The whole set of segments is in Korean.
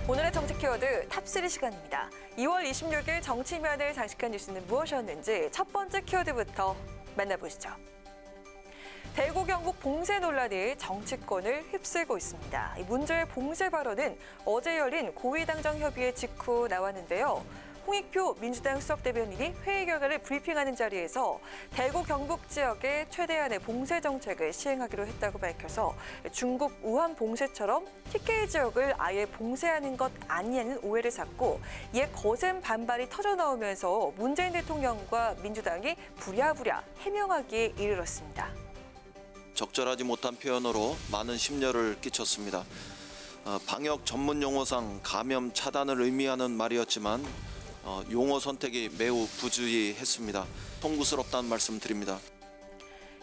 오늘의 정치 키워드 탑3 시간입니다. 2월 26일 정치면을 장식한 뉴스는 무엇이었는지 첫 번째 키워드부터 만나보시죠. 대구 경북 봉쇄 논란이 정치권을 휩쓸고 있습니다. 문제의 봉쇄 발언은 어제 열린 고위당정 협의회 직후 나왔는데요. 홍익표 민주당 수석대변인이 회의 결과를 브리핑하는 자리에서 대구 경북 지역의 최대한의 봉쇄 정책을 시행하기로 했다고 밝혀서 중국 우한 봉쇄처럼 TK 지역을 아예 봉쇄하는 것 아니냐는 오해를 샀고 이에 거센 반발이 터져나오면서 문재인 대통령과 민주당이 부랴부랴 해명하기에 이르렀습니다. 적절하지 못한 표현으로 많은 심려를 끼쳤습니다. 방역 전문 용어상 감염 차단을 의미하는 말이었지만 용어 선택이 매우 부주의했습니다. 송구스럽다는 말씀 드립니다.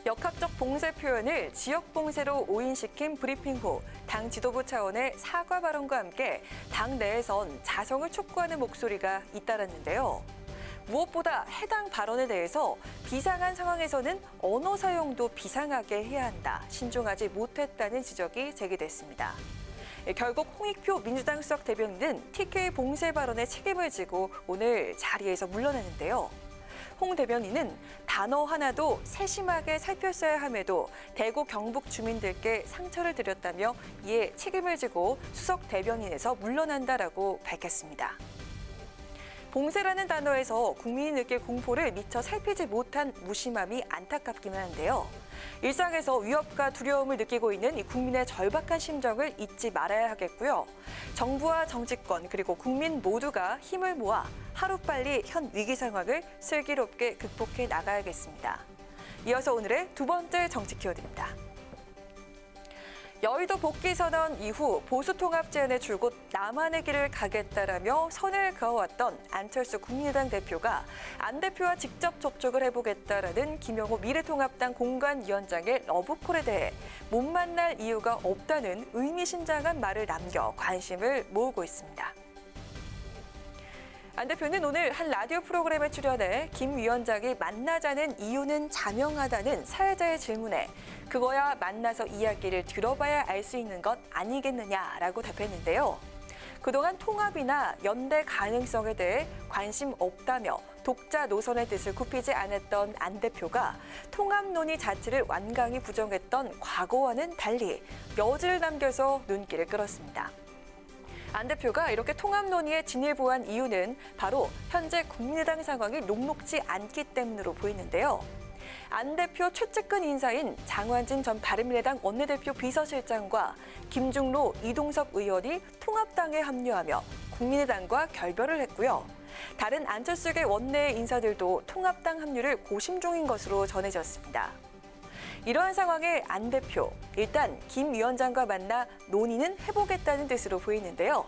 역학적 봉쇄 표현을 지역 봉쇄로 오인시킨 브리핑 후 당 지도부 차원의 사과 발언과 함께 당 내에선 자성을 촉구하는 목소리가 잇따랐는데요. 무엇보다 해당 발언에 대해서 비상한 상황에서는 언어 사용도 비상하게 해야 한다, 신중하지 못했다는 지적이 제기됐습니다. 결국 홍익표 민주당 수석 대변인은 TK 봉쇄 발언에 책임을 지고 오늘 자리에서 물러나는데요. 홍 대변인은 단어 하나도 세심하게 살폈어야 함에도 대구 경북 주민들께 상처를 드렸다며 이에 책임을 지고 수석 대변인에서 물러난다라고 밝혔습니다. 봉쇄라는 단어에서 국민이 느낄 공포를 미처 살피지 못한 무심함이 안타깝기만 한데요. 일상에서 위협과 두려움을 느끼고 있는 이 국민의 절박한 심정을 잊지 말아야 하겠고요. 정부와 정치권 그리고 국민 모두가 힘을 모아 하루빨리 현 위기 상황을 슬기롭게 극복해 나가야겠습니다. 이어서 오늘의 두 번째 정치 키워드입니다. 여의도 복귀 선언 이후 보수통합 제안의 줄곧 남한의 길을 가겠다라며 선을 그어왔던 안철수 국민의당 대표가 안 대표와 직접 접촉을 해보겠다라는 김영호 미래통합당 공관위원장의 러브콜에 대해 못 만날 이유가 없다는 의미심장한 말을 남겨 관심을 모으고 있습니다. 안 대표는 오늘 한 라디오 프로그램에 출연해 김 위원장이 만나자는 이유는 자명하다는 사회자의 질문에 그거야 만나서 이야기를 들어봐야 알 수 있는 것 아니겠느냐라고 답했는데요. 그동안 통합이나 연대 가능성에 대해 관심 없다며 독자 노선의 뜻을 굽히지 않았던 안 대표가 통합 논의 자체를 완강히 부정했던 과거와는 달리 여지를 남겨서 눈길을 끌었습니다. 안 대표가 이렇게 통합 논의에 진일보한 이유는 바로 현재 국민의당 상황이 녹록지 않기 때문으로 보이는데요. 안 대표 최측근 인사인 장완진 전 바른미래당 원내대표 비서실장과 김중로, 이동섭 의원이 통합당에 합류하며 국민의당과 결별을 했고요. 다른 안철수계 원내 인사들도 통합당 합류를 고심 중인 것으로 전해졌습니다. 이러한 상황에 안 대표, 일단 김 위원장과 만나 논의는 해보겠다는 뜻으로 보이는데요.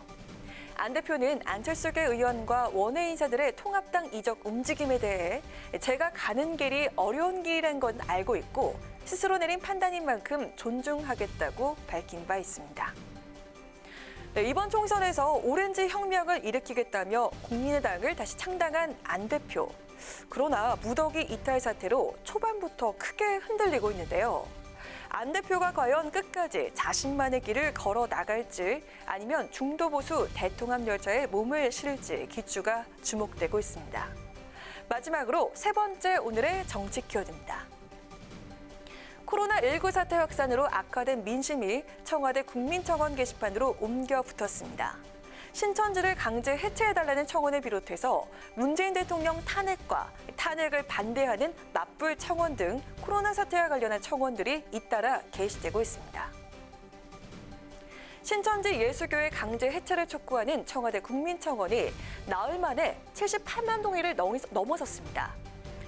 안 대표는 안철수계 의원과 원외 인사들의 통합당 이적 움직임에 대해 제가 가는 길이 어려운 길이란 건 알고 있고 스스로 내린 판단인 만큼 존중하겠다고 밝힌 바 있습니다. 네, 이번 총선에서 오렌지 혁명을 일으키겠다며 국민의당을 다시 창당한 안 대표. 그러나 무더기 이탈 사태로 초반부터 크게 흔들리고 있는데요. 안 대표가 과연 끝까지 자신만의 길을 걸어 나갈지 아니면 중도보수 대통합 열차에 몸을 실을지 기추가 주목되고 있습니다. 마지막으로 세 번째 오늘의 정치 키워드입니다. 코로나19 사태 확산으로 악화된 민심이 청와대 국민청원 게시판으로 옮겨 붙었습니다. 신천지를 강제 해체해달라는 청원을 비롯해서 문재인 대통령 탄핵과 탄핵을 반대하는 맞불 청원 등 코로나 사태와 관련한 청원들이 잇따라 게시되고 있습니다. 신천지 예수교회 강제 해체를 촉구하는 청와대 국민청원이 나흘 만에 78만 동의를 넘어섰습니다.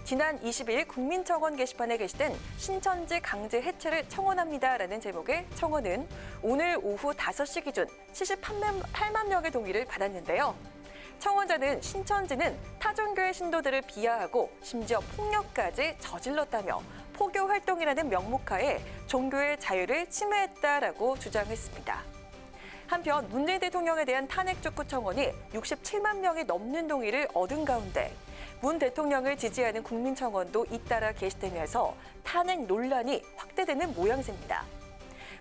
지난 20일 국민청원 게시판에 게시된 신천지 강제 해체를 청원합니다라는 제목의 청원은 오늘 오후 5시 기준 78만 명의 동의를 받았는데요. 청원자는 신천지는 타종교의 신도들을 비하하고 심지어 폭력까지 저질렀다며 포교 활동이라는 명목하에 종교의 자유를 침해했다라고 주장했습니다. 한편 문재인 대통령에 대한 탄핵 촉구 청원이 67만 명이 넘는 동의를 얻은 가운데 문 대통령을 지지하는 국민청원도 잇따라 게시되면서 탄핵 논란이 확대되는 모양새입니다.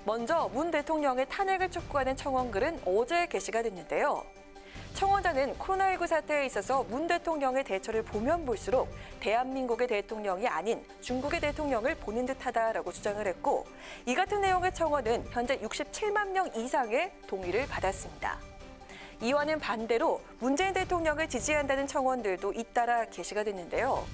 먼저 문 대통령의 탄핵을 촉구하는 청원글은 어제 게시가 됐는데요. 청원자는 코로나19 사태에 있어서 문 대통령의 대처를 보면 볼수록 대한민국의 대통령이 아닌 중국의 대통령을 보는 듯하다라고 주장을 했고, 이 같은 내용의 청원은 현재 67만 명 이상의 동의를 받았습니다. 이와는 반대로 문재인 대통령을 지지한다는 청원들도 잇따라 게시가 됐는데요.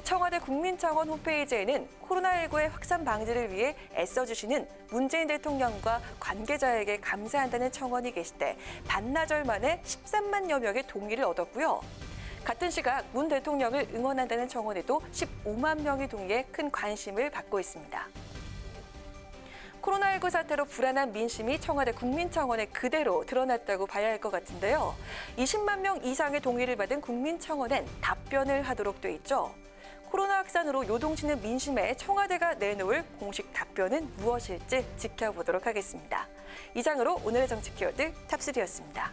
청와대 국민청원 홈페이지에는 코로나19의 확산 방지를 위해 애써주시는 문재인 대통령과 관계자에게 감사한다는 청원이 게시돼 반나절 만에 13만여 명의 동의를 얻었고요. 같은 시각 문 대통령을 응원한다는 청원에도 15만 명이 동의해 큰 관심을 받고 있습니다. 코로나19 사태로 불안한 민심이 청와대 국민청원에 그대로 드러났다고 봐야 할 것 같은데요. 20만 명 이상의 동의를 받은 국민청원엔 답변을 하도록 돼 있죠. 코로나 확산으로 요동치는 민심에 청와대가 내놓을 공식 답변은 무엇일지 지켜보도록 하겠습니다. 이상으로 오늘의 정치 키워드 탑3였습니다.